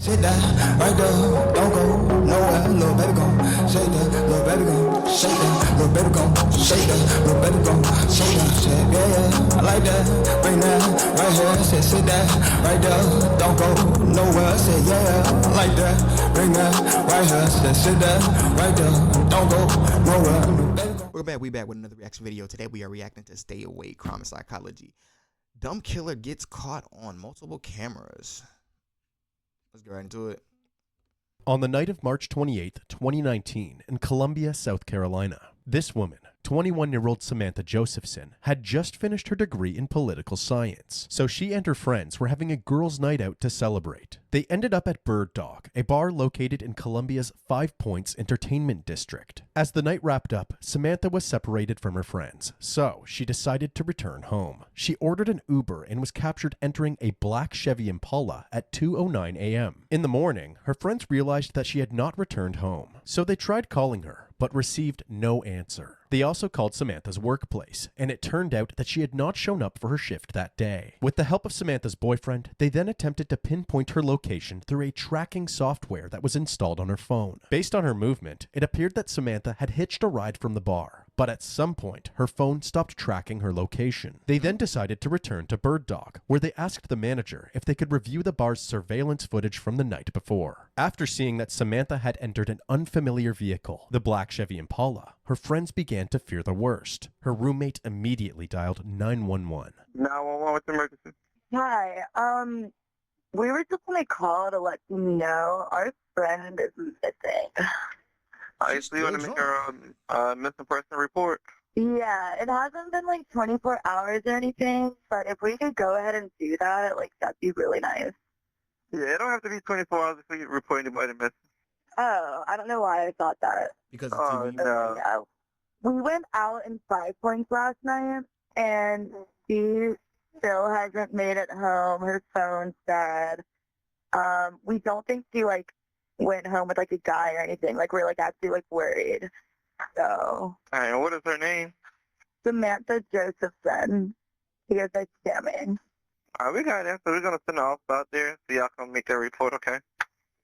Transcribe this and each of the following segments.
Sit down, right there, don't go nowhere, little baby gon' shake that, little baby gon' shake that, little baby gon' shake that, little baby gon' shake that, shit, yeah, I like that, bring that, right here, sit that, right there, don't go nowhere, say yeah, I like that, bring that, right here, sit that, right there, don't go nowhere. We back with another reaction video. Today we are reacting to Stay Away, Crime and Psychology. Dumb killer gets caught on multiple cameras. Let's get right into it. On the night of March 28, 2019, in Columbia, South Carolina, this woman, 21-year-old Samantha Josephson, had just finished her degree in political science, so she and her friends were having a girls' night out to celebrate. They ended up at Bird Dog, a bar located in Columbia's Five Points Entertainment District. As the night wrapped up, Samantha was separated from her friends, so she decided to return home. She ordered an Uber and was captured entering a black Chevy Impala at 2:09 a.m. In the morning, her friends realized that she had not returned home, so they tried calling her, but received no answer. They also called Samantha's workplace, and it turned out that she had not shown up for her shift that day. With the help of Samantha's boyfriend, they then attempted to pinpoint her location through a tracking software that was installed on her phone. Based on her movement, it appeared that Samantha had hitched a ride from the bar, but at some point, her phone stopped tracking her location. They then decided to return to Bird Dog, where they asked the manager if they could review the bar's surveillance footage from the night before. After seeing that Samantha had entered an unfamiliar vehicle, the black Chevy Impala, her friends began to fear the worst. Her roommate immediately dialed 911. 911, what's the emergency? Hi, we were just going to call to let you know our friend is missing. I still want to make her missing person report. Yeah, it hasn't been like 24 hours or anything, but if we could go ahead and do that, like, that'd be really nice. Yeah, it don't have to be 24 hours if you report anybody missing. Oh, I don't know why I thought that. Because of TV. No. Yeah. We went out in 5 Points last night, and she still hasn't made it home. Her phone's dead. We don't think she, like, went home with, like, a guy or anything. Like, we're, like, actually, like, worried. So. All right, what is her name? Samantha Josephson. She goes by scamming. All right, we got it. So we're going to send an officer out there so y'all can make that report, okay?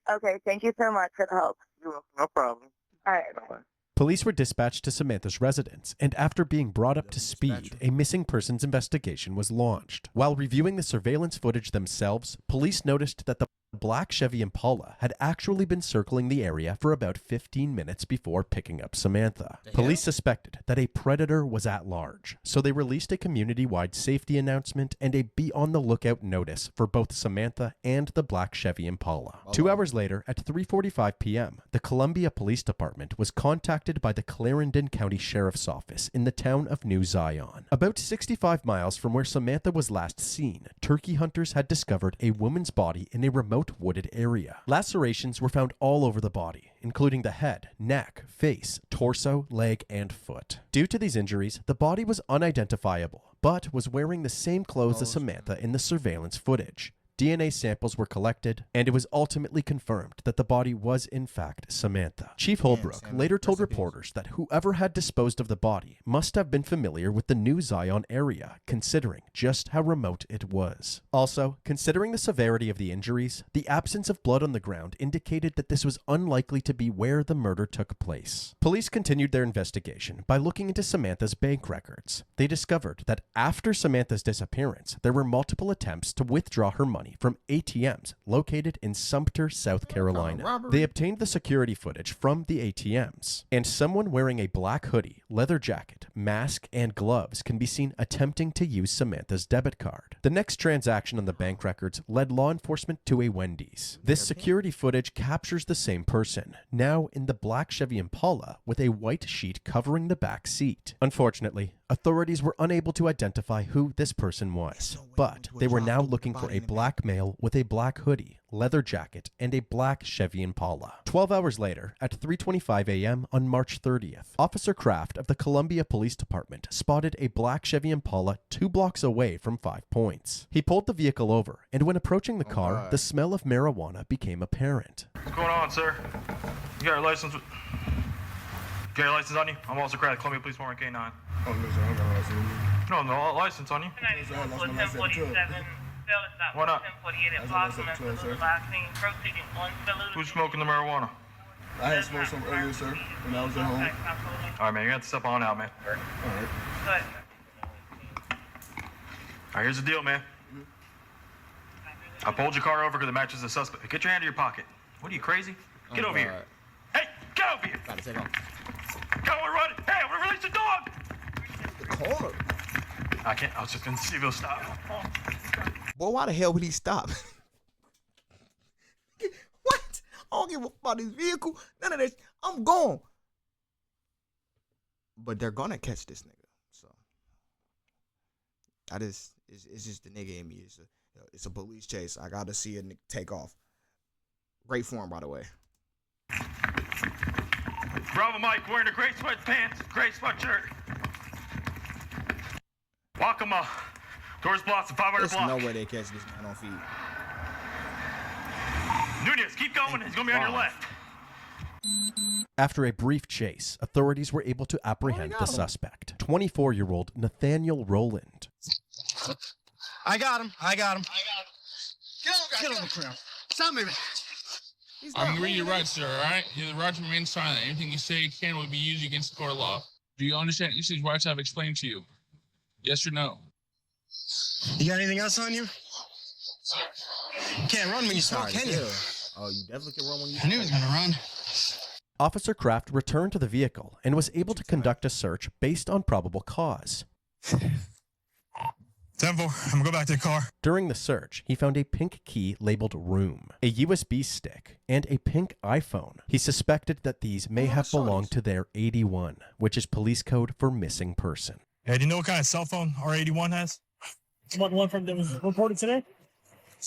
Okay, thank you so much for the help. You're welcome. No problem. All right, bye. Police were dispatched to Samantha's residence, and after being brought up to speed, a missing persons investigation was launched. While reviewing the surveillance footage themselves, police noticed that the black Chevy Impala had actually been circling the area for about 15 minutes before picking up Samantha. Police suspected that a predator was at large, so they released a community-wide safety announcement and a be-on-the-lookout notice for both Samantha and the black Chevy Impala. 2 hours later, at 3:45 p.m., the Columbia Police Department was contacted by the Clarendon County Sheriff's Office in the town of New Zion. About 65 miles from where Samantha was last seen, turkey hunters had discovered a woman's body in a remote wooded area. Lacerations were found all over the body, including the head, neck, face, torso, leg, and foot. Due to these injuries, the body was unidentifiable, but was wearing the same clothes as Samantha in the surveillance footage. DNA samples were collected, and it was ultimately confirmed that the body was in fact Samantha. Chief Holbrook later told reporters that whoever had disposed of the body must have been familiar with the New Zion area, considering just how remote it was. Also, considering the severity of the injuries, the absence of blood on the ground indicated that this was unlikely to be where the murder took place. Police continued their investigation by looking into Samantha's bank records. They discovered that after Samantha's disappearance, there were multiple attempts to withdraw her money from ATMs located in Sumter, South Carolina. They obtained the security footage from the ATMs, and someone wearing a black hoodie, leather jacket, mask, and gloves can be seen attempting to use Samantha's debit card. The next transaction on the bank records led law enforcement to a Wendy's. This security footage captures the same person, now in the black Chevy Impala with a white sheet covering the back seat. Unfortunately, authorities were unable to identify who this person was, but they were now looking for a black male with a black hoodie, leather jacket, and a black Chevy Impala. 12 hours later, at 3:25 a.m. on March 30th, Officer Kraft of the Columbia Police Department spotted a black Chevy Impala 2 blocks away from 5 Points. He pulled the vehicle over, and when approaching the car, the smell of marijuana became apparent. What's going on, sir? You got your license? Got your license on you? I'm Officer Kraft, Columbia Police Department K9. Oh, no, sir, I don't got a license. No license on you. Why not? Who's smoking the marijuana? I had smoked some earlier, sir, when I was at home. All right, man, you got to step on out, man. All right. All right, here's the deal, man. I pulled your car over because it matches the suspect. Get your hand in your pocket. What are you, crazy? Get over here. Hey, get over here. Gotta take off. Go, we're running. Hey, I'm gonna release the dog. The car. I can't. I was just gonna see if he'll stop. Boy, why the hell would he stop? What? I don't give a fuck about his vehicle. None of this. I'm gone. But they're gonna catch this nigga. So it's just the nigga in me. It's a police chase. I gotta see a nigga take off. Great form, by the way. Bravo Mike wearing a gray sweatpants, gray sweatshirt. Walk him up. Doors blocked, 500 There's block. no way they catch this man on feet. Nunez, keep going. He's gonna be on your left. After a brief chase, authorities were able to apprehend the suspect, 24-year-old Nathaniel Rowland. I got him. Get on the ground. Stop me, man. I'm going to read your rights, sir, all right? You have the right to remain silent. Anything you say can will be used against the court of law. Do you understand these rights I've explained to you? Yes or no? You got anything else on you? You can't run when you smoke, can you? Oh, you definitely can run when you I knew he was going to run. Officer Kraft returned to the vehicle and was able to conduct a search based on probable cause. 10-4, I'm gonna go back to the car. During the search, he found a pink key labeled Room, a USB stick, and a pink iPhone. He suspected that these may have belonged to their 81, which is police code for missing person. Hey, do you know what kind of cell phone our 81 has? What one from that was reported today?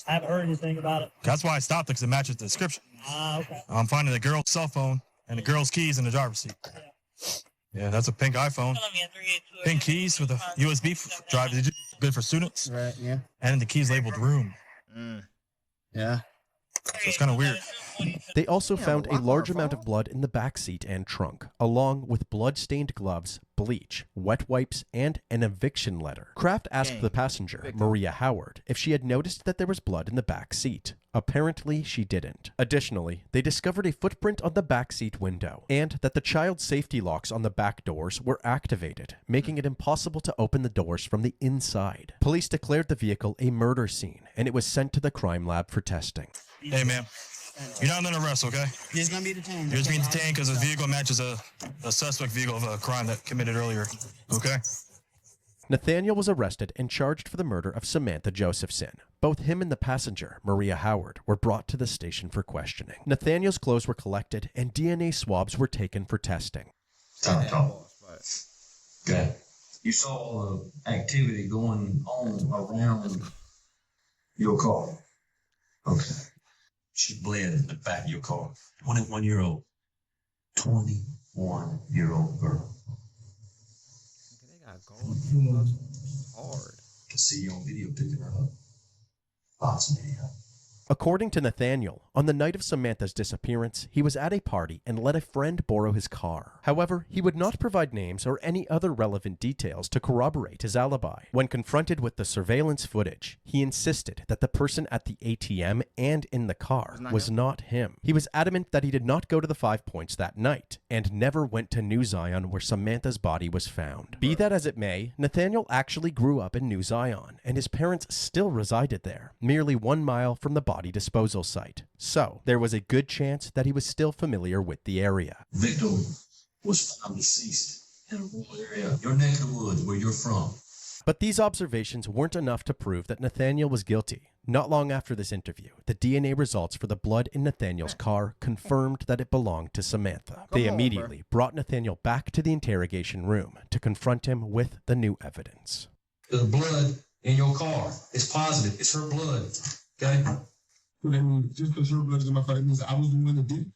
I haven't heard anything about it. That's why I stopped it, because it matches the description. Okay. I'm finding the girl's cell phone and the girl's keys in the driver's seat. Yeah, that's a pink iPhone. Pink keys with a USB drive. Good for students. Right, yeah. And the keys labeled Room. Yeah. So it's kind of weird. They also found a large amount of blood in the back seat and trunk, along with blood-stained gloves, bleach, wet wipes, and an eviction letter. Kraft asked the passenger, Maria Howard, if she had noticed that there was blood in the back seat. Apparently, she didn't. Additionally, they discovered a footprint on the back seat window, and that the child safety locks on the back doors were activated, making it impossible to open the doors from the inside. Police declared the vehicle a murder scene, and it was sent to the crime lab for testing. Hey, man. You're not under arrest, okay? He's going to be detained. You're just being detained because the vehicle matches a suspect vehicle of a crime that committed earlier, okay? Nathaniel was arrested and charged for the murder of Samantha Josephson. Both him and the passenger, Maria Howard, were brought to the station for questioning. Nathaniel's clothes were collected and DNA swabs were taken for testing. Okay. You saw activity going on around your car. Okay. She bled in the back of your car. 21-year-old. 21-year-old girl. They got gold. Hard. Can see you on video picking her up. Lots of video. According to Nathaniel, on the night of Samantha's disappearance, he was at a party and let a friend borrow his car. However, he would not provide names or any other relevant details to corroborate his alibi. When confronted with the surveillance footage, he insisted that the person at the ATM and in the car was not him. He was adamant that he did not go to the 5 Points that night and never went to New Zion where Samantha's body was found. Be that as it may, Nathaniel actually grew up in New Zion and his parents still resided there, merely 1 mile from the body disposal site. So, there was a good chance that he was still familiar with the area. Victim was found deceased in a rural area, your neck of the woods, where you're from. But these observations weren't enough to prove that Nathaniel was guilty. Not long after this interview, the DNA results for the blood in Nathaniel's car confirmed that it belonged to Samantha. They immediately brought Nathaniel back to the interrogation room to confront him with the new evidence. The blood in your car is positive. It's her blood. Okay? So that means just because her blood is in my fight means I was the one that did it?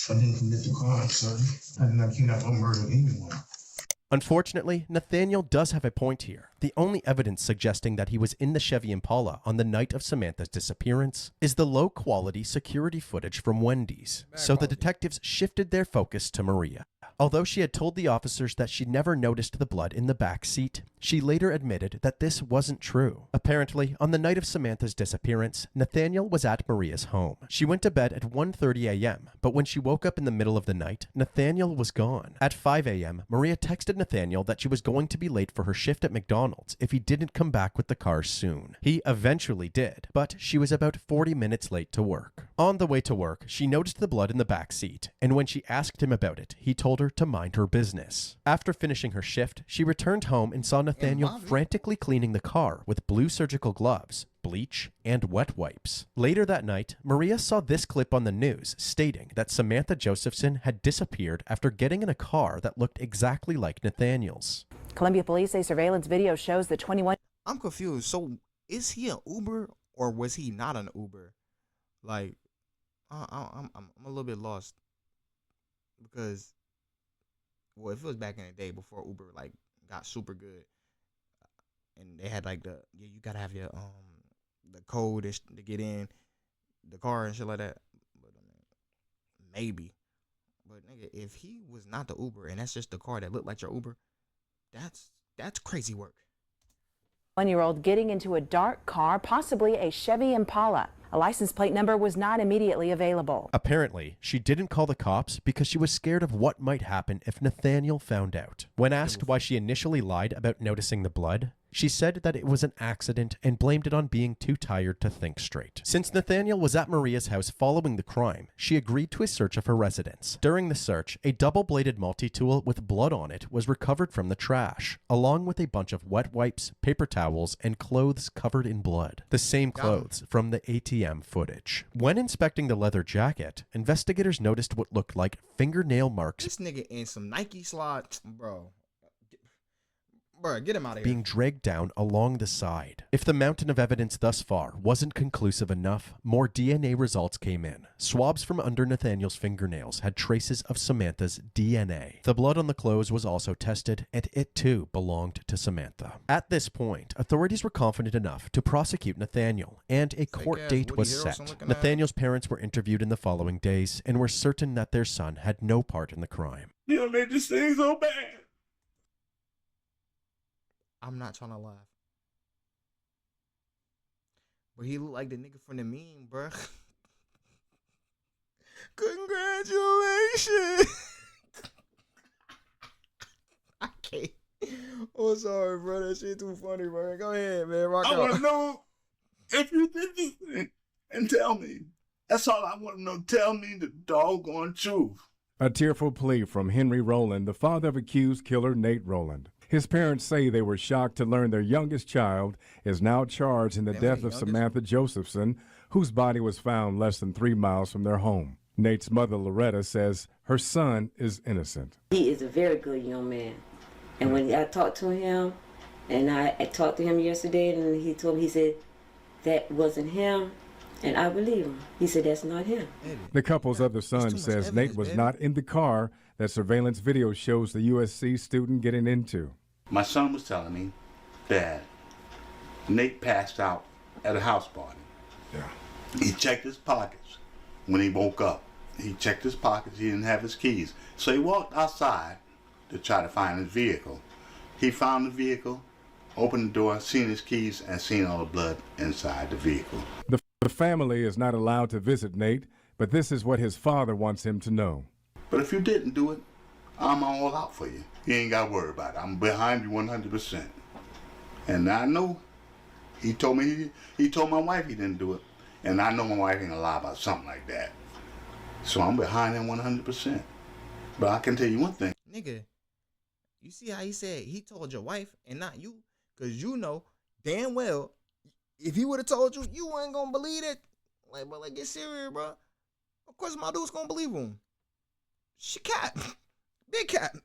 I didn't commit the crime, sir. I did not kidnap or murder anyone. Unfortunately, Nathaniel does have a point here. The only evidence suggesting that he was in the Chevy Impala on the night of Samantha's disappearance is the low-quality security footage from Wendy's. So the detectives shifted their focus to Maria. Although she had told the officers that she never noticed the blood in the back seat, she later admitted that this wasn't true. Apparently, on the night of Samantha's disappearance, Nathaniel was at Maria's home. She went to bed at 1:30 a.m., but when she woke up in the middle of the night, Nathaniel was gone. At 5 a.m., Maria texted Nathaniel that she was going to be late for her shift at McDonald's if he didn't come back with the car soon. He eventually did, but she was about 40 minutes late to work. On the way to work, she noticed the blood in the back seat, and when she asked him about it, he told her to mind her business. After finishing her shift, she returned home and saw Nathaniel frantically cleaning the car with blue surgical gloves, bleach, and wet wipes. Later that night, Maria saw this clip on the news stating that Samantha Josephson had disappeared after getting in a car that looked exactly like Nathaniel's. Columbia police say surveillance video shows the 21. I'm confused. So is he an Uber or was he not an Uber? Like, I'm a little bit lost because, well, if it was back in the day before Uber like got super good, and they had like you gotta have your the code to get in the car and shit like that. But I mean, maybe. But nigga, if he was not the Uber and that's just the car that looked like your Uber, that's crazy work. 1-year-old getting into a dark car, possibly a Chevy Impala. A license plate number was not immediately available. Apparently, she didn't call the cops because she was scared of what might happen if Nathaniel found out. When asked why she initially lied about noticing the blood, she said that it was an accident and blamed it on being too tired to think straight. Since Nathaniel was at Maria's house following the crime, she agreed to a search of her residence. During the search, a double-bladed multi-tool with blood on it was recovered from the trash, along with a bunch of wet wipes, paper towels, and clothes covered in blood. The same clothes from the ATM footage. When inspecting the leather jacket, investigators noticed what looked like fingernail marks. This nigga in some Nike slides, bro. Bro, get him out of here. Being dragged down along the side. If the mountain of evidence thus far wasn't conclusive enough, more DNA results came in. Swabs from under Nathaniel's fingernails had traces of Samantha's DNA. The blood on the clothes was also tested, and it too belonged to Samantha. At this point, authorities were confident enough to prosecute Nathaniel, and a court date was set. Nathaniel's parents were interviewed in the following days and were certain that their son had no part in the crime. You know, made this thing so bad. I'm not trying to laugh. But he looked like the nigga from the meme, bro. Congratulations. I can't. Oh, sorry, bro. That shit too funny, bro. Go ahead, man. Rock out. I want to know if you did this thing and tell me. That's all I want to know. Tell me the doggone truth. A tearful plea from Henry Rowland, the father of accused killer Nate Rowland. His parents say they were shocked to learn their youngest child is now charged in the death of Samantha Josephson, whose body was found less than 3 miles from their home. Nate's mother, Loretta, says her son is innocent. He is a very good young man. And when I talked to him, and I talked to him yesterday, and he told me, he said, that wasn't him. And I believe him. He said, that's not him. The couple's other son says Nate was not in the car that surveillance video shows the USC student getting into. My son was telling me that Nate passed out at a house party. Yeah. He checked his pockets when he woke up. He checked his pockets. He didn't have his keys. So he walked outside to try to find his vehicle. He found the vehicle, opened the door, seen his keys, and seen all the blood inside the vehicle. The family is not allowed to visit Nate, but this is what his father wants him to know. But if you didn't do it, I'm all out for you. You ain't got to worry about it. I'm behind you 100%. And I know he told me, he told my wife he didn't do it. And I know my wife ain't gonna lie about something like that. So I'm behind him 100%. But I can tell you one thing. Nigga, you see how he said he told your wife and not you? Because you know damn well if he would have told you, you ain't gonna believe it. Like, bro, like, get serious, bro. Of course my dude's gonna believe him. She cat. Big cat.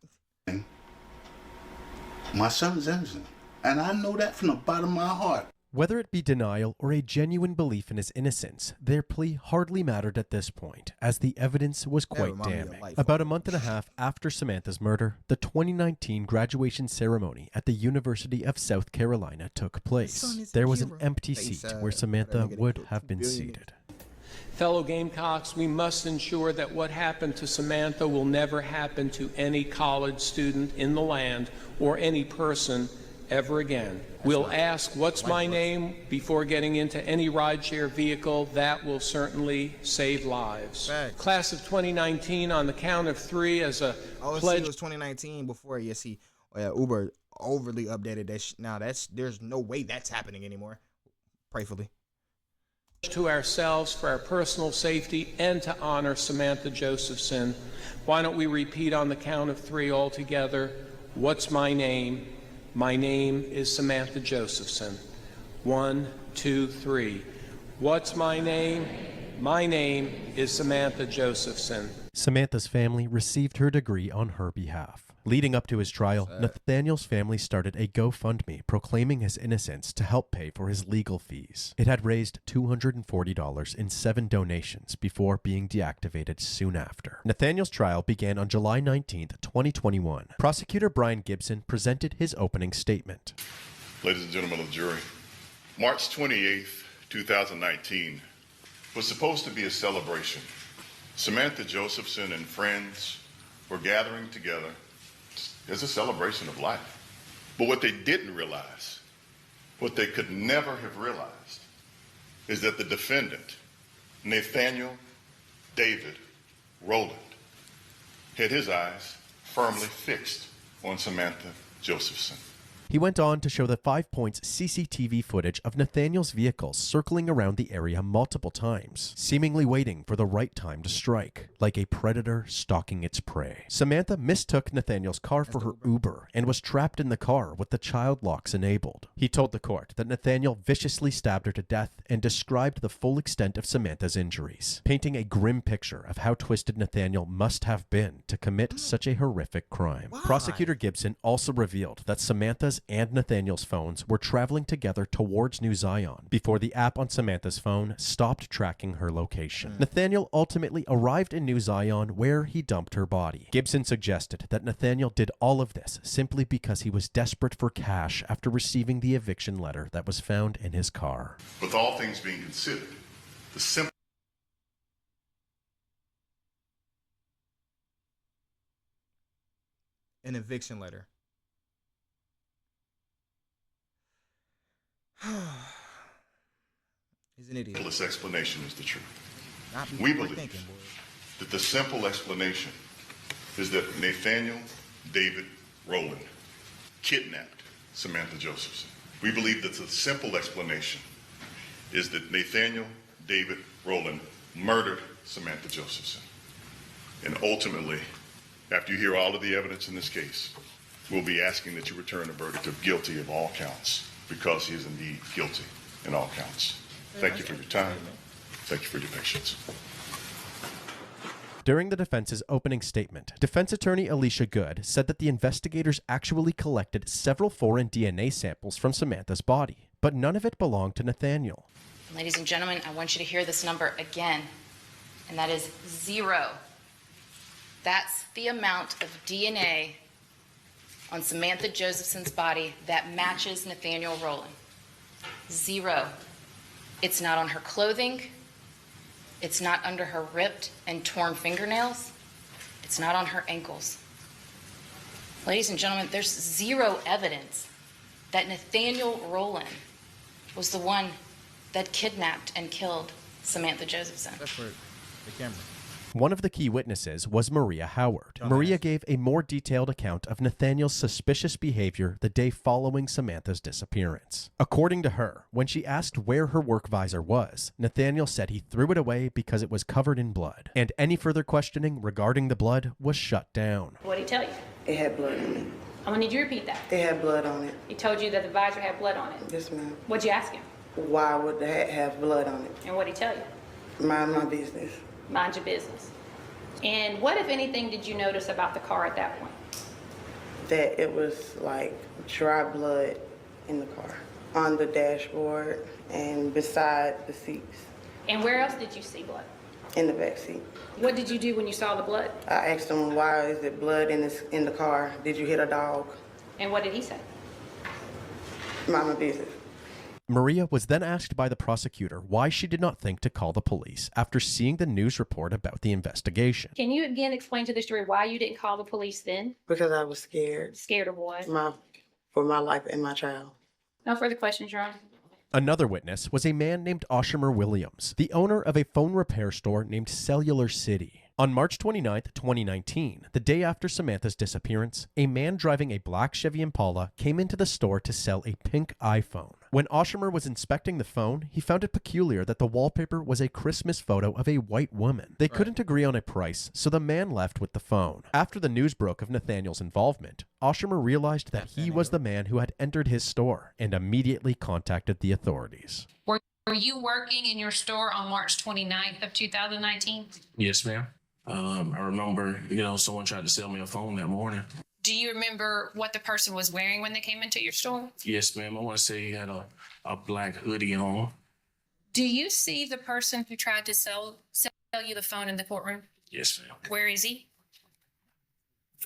My son is innocent. And I know that from the bottom of my heart. Whether it be denial or a genuine belief in his innocence, their plea hardly mattered at this point, as the evidence was quite damning. About a month and a half after Samantha's murder, the 2019 graduation ceremony at the University of South Carolina took place. There was an empty seat where Samantha would have been seated. Fellow Gamecocks, we must ensure that what happened to Samantha will never happen to any college student in the land or any person ever again. We'll ask, what's my name, before getting into any rideshare vehicle. That will certainly save lives. Class of 2019, on the count of 3 as a pledge. It was 2019 before. Yeah, see, Uber overly updated that. Now there's no way that's happening anymore. Prayfully. To ourselves for our personal safety and to honor Samantha Josephson. Why don't we repeat on the count of 3 all together? What's my name? My name is Samantha Josephson. 1, 2, 3. What's my name? My name is Samantha Josephson. Samantha's family received her degree on her behalf. Leading up to his trial, Nathaniel's family started a GoFundMe proclaiming his innocence to help pay for his legal fees. It had raised $240 in 7 donations before being deactivated soon after. Nathaniel's trial began on July 19, 2021. Prosecutor Brian Gibson presented his opening statement. Ladies and gentlemen of the jury, March 28, 2019 was supposed to be a celebration. Samantha Josephson and friends were gathering together as a celebration of life. But what they didn't realize, what they could never have realized, is that the defendant, Nathaniel David Rowland, had his eyes firmly fixed on Samantha Josephson. He went on to show the 5 points CCTV footage of Nathaniel's vehicles circling around the area multiple times, seemingly waiting for the right time to strike, like a predator stalking its prey. Samantha mistook Nathaniel's car for her Uber and was trapped in the car with the child locks enabled. He told the court that Nathaniel viciously stabbed her to death and described the full extent of Samantha's injuries, painting a grim picture of how twisted Nathaniel must have been to commit such a horrific crime. Prosecutor Gibson also revealed that Samantha's and Nathaniel's phones were traveling together towards New Zion before the app on Samantha's phone stopped tracking her location. Nathaniel ultimately arrived in New Zion where he dumped her body. Gibson suggested that Nathaniel did all of this simply because he was desperate for cash after receiving the eviction letter that was found in his car. With all things being considered, the simple An eviction letter. He's an idiot. simplest explanation is the truth. Not We before believe thinking, boy. that the simple explanation is that Nathaniel David Rowland kidnapped Samantha Josephson. We believe that the simple explanation is that Nathaniel David Rowland murdered Samantha Josephson. And ultimately, after you hear all of the evidence in this case, we'll be asking that you return a verdict of guilty of all counts, because he is indeed guilty in all counts. Thank you for your time. Thank you for your patience. During the defense's opening statement, defense attorney Alicia Good said that the investigators actually collected several foreign DNA samples from Samantha's body, but none of it belonged to Nathaniel. Ladies and gentlemen, I want you to hear this number again, and that is 0. That's the amount of DNA on Samantha Josephson's body that matches Nathaniel Rowland. 0. It's not on her clothing. It's not under her ripped and torn fingernails. It's not on her ankles. Ladies and gentlemen, there's 0 evidence that Nathaniel Rowland was the one that kidnapped and killed Samantha Josephson. That's for the camera. One of the key witnesses was Maria Howard. Maria gave a more detailed account of Nathaniel's suspicious behavior the day following Samantha's disappearance. According to her, when she asked where her work visor was, Nathaniel said he threw it away because it was covered in blood. And any further questioning regarding the blood was shut down. What did he tell you? It had blood on it. I'm gonna need you to repeat that. It had blood on it. He told you that the visor had blood on it? Yes, ma'am. What'd you ask him? Why would the hat have blood on it? And what'd he tell you? Mind my business. Mind your business. And what, if anything, did you notice about the car at that point? That it was like dry blood in the car, on the dashboard and beside the seats. And where else did you see blood? In the back seat. What did you do when you saw the blood? I asked him, why is it blood in the car? Did you hit a dog? And what did he say? Mind my business. Maria was then asked by the prosecutor why she did not think to call the police after seeing the news report about the investigation. Can you again explain to the jury why you didn't call the police then? Because I was scared. Scared of what? For my life and my child. No further questions, Your Honor. Another witness was a man named Oshimer Williams, the owner of a phone repair store named Cellular City. On March 29, 2019, the day after Samantha's disappearance, a man driving a black Chevy Impala came into the store to sell a pink iPhone. When Oshimer was inspecting the phone, he found it peculiar that the wallpaper was a Christmas photo of a white woman. They couldn't agree on a price, so the man left with the phone. After the news broke of Nathaniel's involvement, Oshimer realized that he was the man who had entered his store and immediately contacted the authorities. Were you working in your store on March 29th of 2019? Yes, ma'am. I remember, someone tried to sell me a phone that morning. Do you remember what the person was wearing when they came into your store? Yes, ma'am. I want to say he had a black hoodie on. Do you see the person who tried to sell you the phone in the courtroom? Yes, ma'am. Where is he?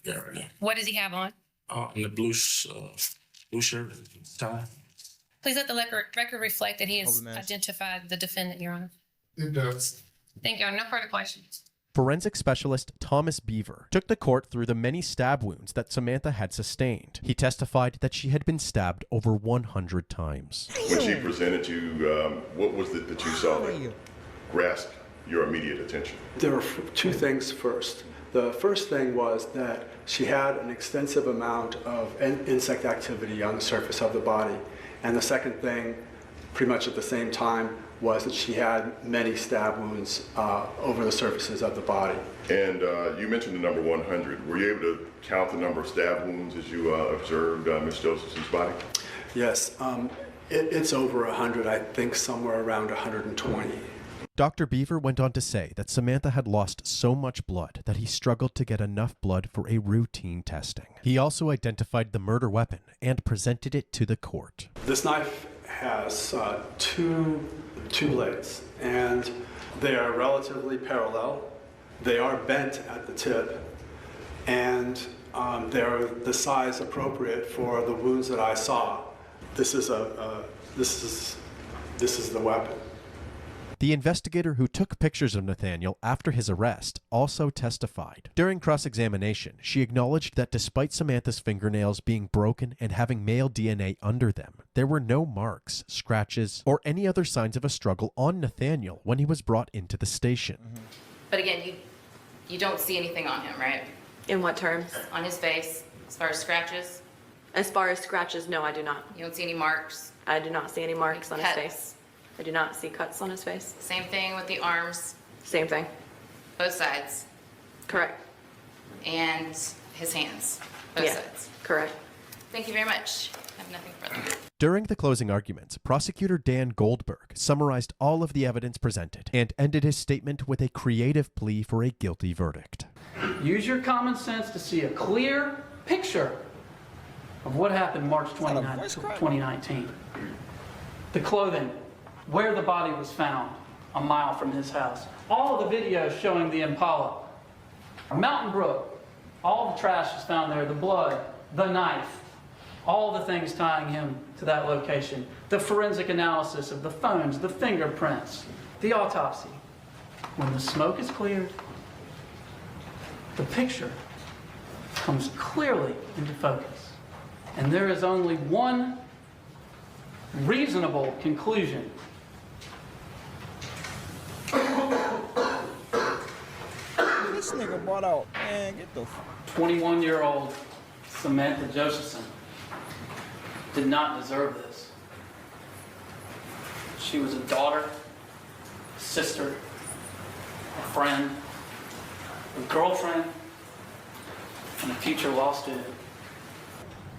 Yeah, right. What does he have on? In the blue shirt, tie. Please let the record reflect that he has identified the defendant, Your Honor. It does. Thank you, Your Honor. No further questions. Forensic specialist Thomas Beaver took the court through the many stab wounds that Samantha had sustained. He testified that she had been stabbed over 100 times. When she presented you, what was it that you saw that grasped your immediate attention? There were two things first. The first thing was that she had an extensive amount of insect activity on the surface of the body. And the second thing, pretty much at the same time, was that she had many stab wounds over the surfaces of the body. And you mentioned the number 100. Were you able to count the number of stab wounds as you observed Ms. Josephson's body? Yes, it's over 100, I think somewhere around 120. Dr. Beaver went on to say that Samantha had lost so much blood that he struggled to get enough blood for a routine testing. He also identified the murder weapon and presented it to the court. This knife has two blades, and they are relatively parallel. They are bent at the tip, and they're the size appropriate for the wounds that I saw. This is the weapon. The investigator who took pictures of Nathaniel after his arrest also testified. During cross-examination, she acknowledged that despite Samantha's fingernails being broken and having male DNA under them, there were no marks, scratches, or any other signs of a struggle on Nathaniel when he was brought into the station. But again, you don't see anything on him, right? In what terms? On his face, as far as scratches? As far as scratches, no, I do not. You don't see any marks? I do not see any marks on his Cuts? face. I do not see cuts on his face. Same thing with the arms? Same thing. Both sides? Correct. And his hands? Both Yeah, sides? correct. Thank you very much. I have nothing further. During the closing arguments, prosecutor Dan Goldberg summarized all of the evidence presented and ended his statement with a creative plea for a guilty verdict. Use your common sense to see a clear picture of what happened March 29th, 2019. The clothing, where the body was found, a mile from his house. All of the videos showing the Impala. Mountain Brook, all the trash is found there, the blood, the knife, all the things tying him to that location. The forensic analysis of the phones, the fingerprints, the autopsy. When the smoke is cleared, the picture comes clearly into focus. And there is only one reasonable conclusion. This nigga bought out, man, get the 21-year-old Samantha Josephson did not deserve this. She was a daughter, a sister, a friend, a girlfriend, and a future law student.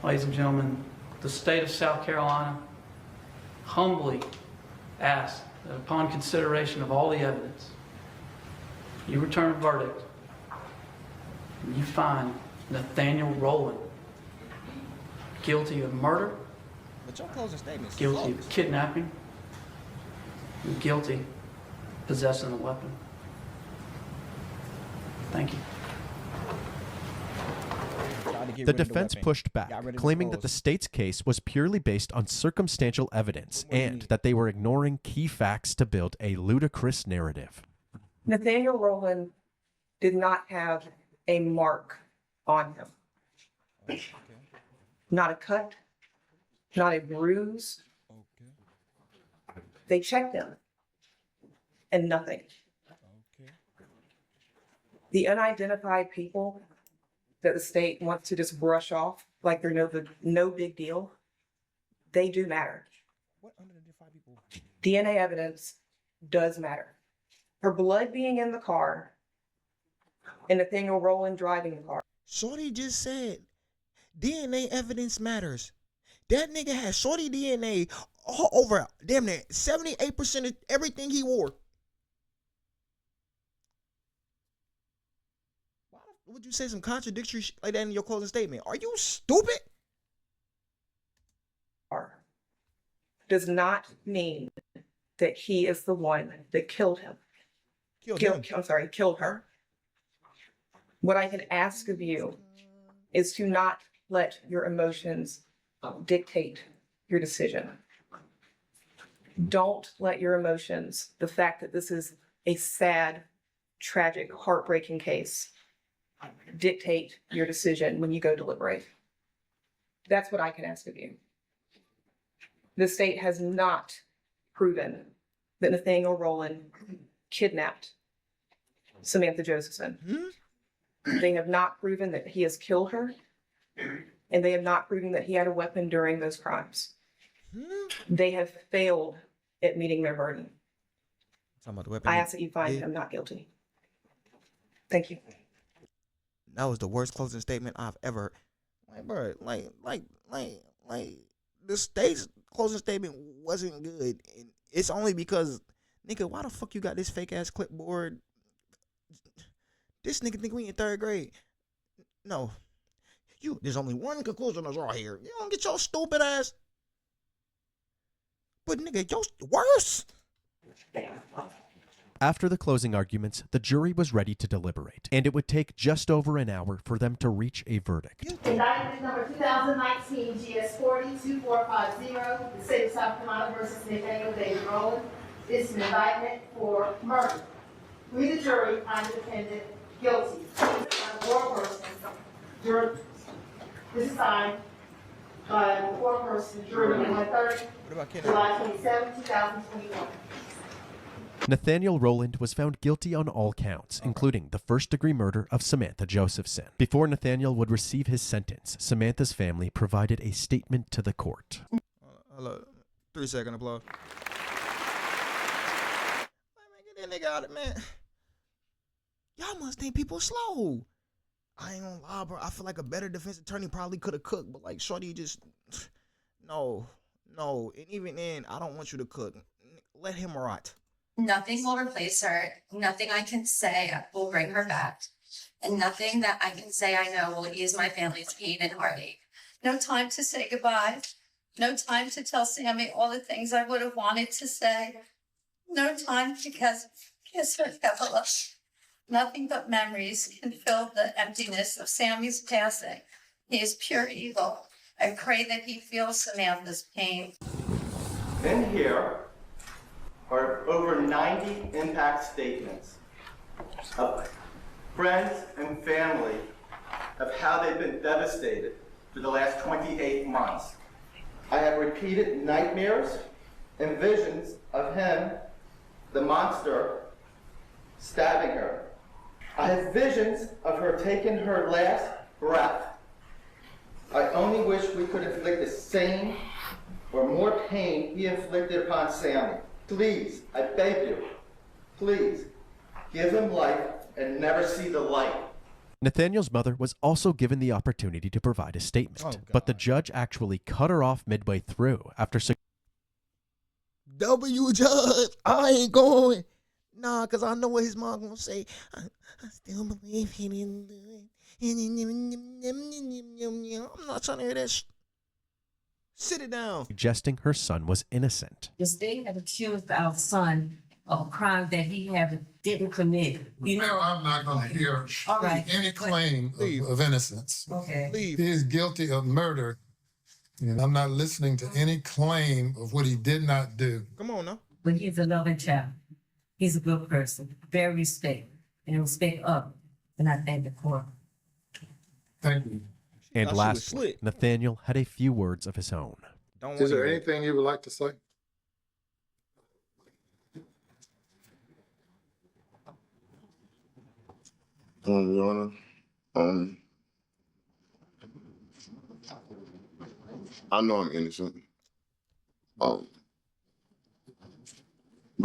Ladies and gentlemen, the state of South Carolina humbly asks that upon consideration of all the evidence, you return a verdict and you find Nathaniel Rowland guilty of murder, But your closing statement is guilty of kidnapping, and guilty of possessing a weapon. Thank you. get The rid of defense weapon. pushed Got back, rid of claiming his that the clothes. state's case was purely based on circumstantial evidence and that they were ignoring key facts to build a ludicrous narrative. Nathaniel Rowland did not have a mark on him. Not a cut, not a bruise. They checked him and nothing. The unidentified people that the state wants to just brush off like they're no big deal, they do matter. What unidentified people? DNA evidence does matter. Her blood being in the car and Nathaniel Rowland driving the car. Shorty just said DNA evidence matters. That nigga had Shorty DNA all over damn near 78% of everything he wore. Why would you say some contradictory shit like that in your closing statement? Are you stupid? Does not mean that he is the one that killed him. Killed her. What I can ask of you is to not let your emotions dictate your decision. Don't let your emotions, the fact that this is a sad, tragic, heartbreaking case, dictate your decision when you go deliberate. That's what I can ask of you. The state has not proven that Nathaniel Rowland kidnapped Samantha Josephson. They have not proven that he has killed her, and they have not proven that he had a weapon during those crimes. They have failed at meeting their burden. Talking about the weapon. I ask that you find him not guilty. Thank you. That was the worst closing statement I've ever. Like, bro, the state's closing statement wasn't good. And it's only because, nigga, why the fuck you got this fake ass clipboard? This nigga think we in third grade. No. There's only one conclusion that's right here. You don't get your stupid ass. But nigga, you're worse. After the closing arguments, the jury was ready to deliberate, and it would take just over an hour for them to reach a verdict. Indictment number 2019 GS 402450, the state of South Carolina versus Nathaniel David Rowland. This is an indictment for murder. We, the jury, find the defendant guilty. This is signed by the four-person jury number 130, July 27, 2021. Nathaniel Rowland was found guilty on all counts, including the first-degree murder of Samantha Josephson. Before Nathaniel would receive his sentence, Samantha's family provided a statement to the court. Hello. 3-second applause. Get that nigga out of it, man. Y'all must think people slow. I ain't gonna lie, bro. I feel like a better defense attorney probably could have cooked, but like Shorty just no. And even then, I don't want you to cook. Let him rot. Nothing will replace her. Nothing I can say will bring her back. And nothing that I can say I know will ease my family's pain and heartache. No time to say goodbye. No time to tell Sammy all the things I would have wanted to say. No time to kiss her Pamela. Nothing but memories can fill the emptiness of Sammy's passing. He is pure evil. I pray that he feels Samantha's pain. In here are over 90 impact statements of friends and family of how they've been devastated for the last 28 months. I have repeated nightmares and visions of him, the monster, stabbing her. I have visions of her taking her last breath. I only wish we could inflict the same or more pain he inflicted upon Sammy. Please, I beg you, please, give him life and never see the light. Nathaniel's mother was also given the opportunity to provide a statement, but the judge actually cut her off midway through after Judge, I ain't going. Nah, because I know what his mom gonna say. I still believe he didn't do it. I'm not trying to hear that shit. Sit it down. suggesting her son was innocent. The state had accused our son a crime that he didn't commit. You know, I'm not going to hear all right, any claim of innocence. Okay. He is guilty of murder, and I'm not listening to any claim of what he did not do. Come on now. But he's a loving child. He's a good person, very respectful, and respect others. And I thank the court. Thank you. And was lastly, slick. Nathaniel had a few words of his own. Don't Is there worry. anything you would like to say? Your Honor, I know I'm innocent. But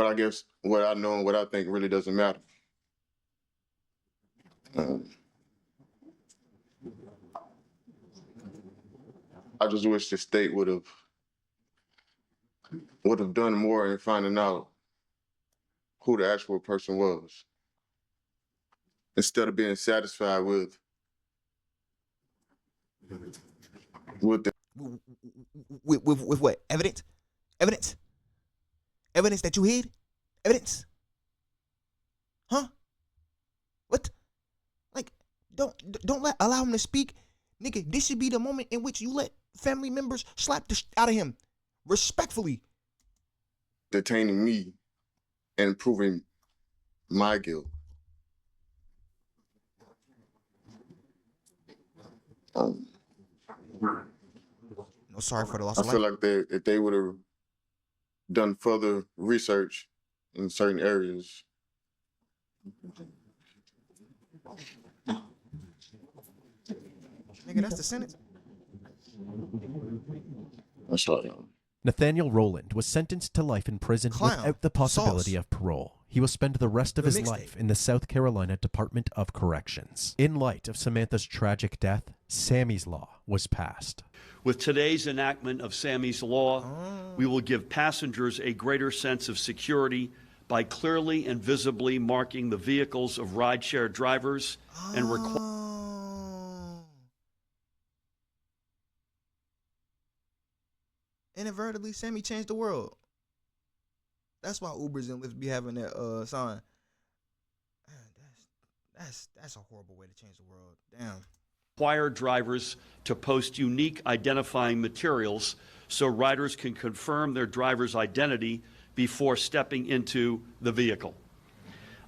I guess what I know and what I think really doesn't matter. I just wish the state would have done more in finding out who the actual person was, instead of being satisfied with the With what? Evidence? Evidence? Evidence that you hid? Evidence? Huh? What? Like, don't allow him to speak. Nigga, this should be the moment in which you let family members slap the out of him. Respectfully. detaining me and proving my guilt. No, sorry for the loss I of life. feel like if they would have done further research in certain areas, Nigga, that's the sentence. that's all. Nathaniel Rowland was sentenced to life in prison Clown. without the possibility Sauce. of parole. He will spend the rest of The his mixtape. life in the South Carolina Department of Corrections. In light of Samantha's tragic death, Sammy's Law was passed. With today's enactment of Sammy's Law, we will give passengers a greater sense of security by clearly and visibly marking the vehicles of rideshare drivers and Inadvertently, Sammy changed the world. That's why Ubers and Lyfts be having that sign. That's a horrible way to change the world. Damn. require drivers to post unique identifying materials so riders can confirm their driver's identity before stepping into the vehicle.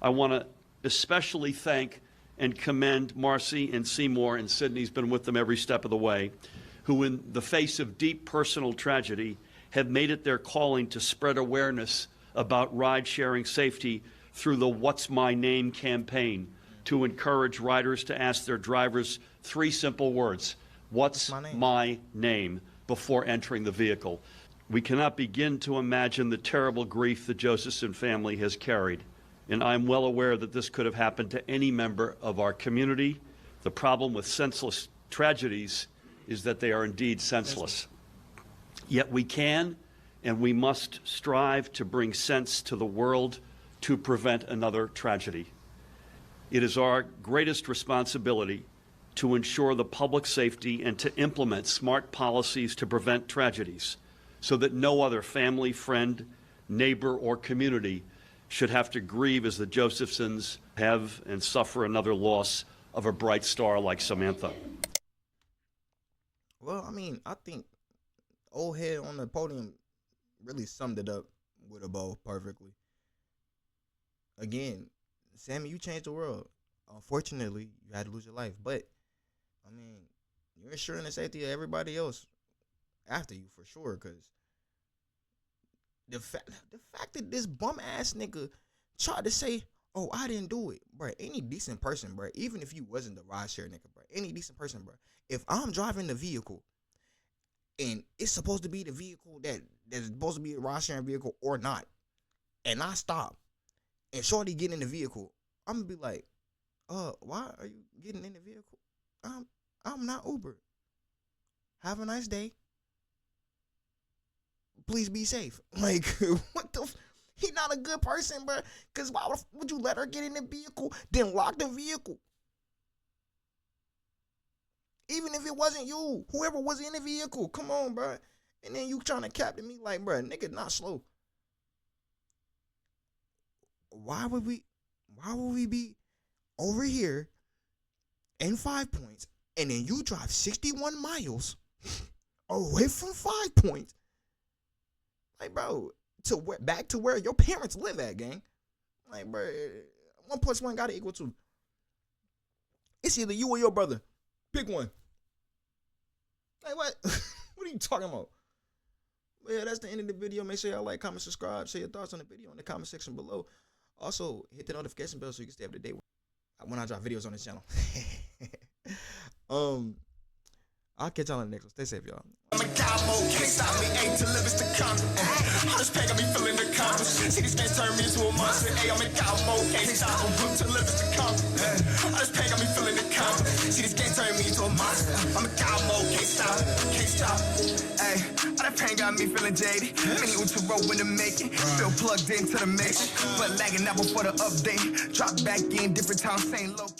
I want to especially thank and commend Marcy and Seymour, and Sydney's been with them every step of the way, who in the face of deep personal tragedy have made it their calling to spread awareness about ride-sharing safety through the What's My Name campaign to encourage riders to ask their drivers 3 simple words: what's my name, before entering the vehicle. We cannot begin to imagine the terrible grief the Josephson family has carried, and I'm well aware that this could have happened to any member of our community. The problem with senseless tragedies is that they are indeed senseless. Yet we can and we must strive to bring sense to the world to prevent another tragedy. It is our greatest responsibility to ensure the public safety and to implement smart policies to prevent tragedies so that no other family, friend, neighbor, or community should have to grieve as the Josephsons have and suffer another loss of a bright star like Samantha. Well, I mean, I think old head on the podium really summed it up with a bow perfectly. Again, Sammy, you changed the world. Unfortunately, you had to lose your life, but I mean, you're ensuring the safety of everybody else after you for sure. Cause the fact that this bum ass nigga tried to say, "Oh, I didn't do it," bro. Any decent person, bro, even if you wasn't the rideshare nigga, bro, any decent person, bro. If I'm driving the vehicle and it's supposed to be the vehicle that's supposed to be a ride-sharing vehicle or not, and I stop and shorty get in the vehicle, I'm gonna be like, why are you getting in the vehicle? I'm not Uber. Have a nice day. Please be safe. Like, what the? He not a good person, bro. Cause why would you let her get in the vehicle, then lock the vehicle? Even if it wasn't you, whoever was in the vehicle, come on, bro. And then you trying to captain me like, bro, nigga, not slow. why would we be over here in 5 Points and then you drive 61 miles away from 5 Points? Like, bro, back to where your parents live at, gang. Like, bro, 1 + 1 gotta equal 2. It's either you or your brother. Pick one. Like, what? What are you talking about? But yeah, that's the end of the video. Make sure y'all like, comment, subscribe. Share your thoughts on the video in the comment section below. Also, hit the notification bell so you can stay up to date when I drop videos on this channel. I'll catch y'all on the next one. Stay safe, y'all. I'm a cowboy, can't stop me, ain't to live is the common. All this pain got me feeling accomplished. See, these games turn me into a monster. Hey, I'm a cowboy, can't stop, I'm booked to live is the common. All this pain got me feeling accomplished. See, these games turn me into a monster. I'm a cowboy, can't stop, can't stop. Hey, all that pain got me feeling jaded. Many to roll when to make it. Feel plugged into the mix, but lagging out before the update. Drop back in, different times, same location.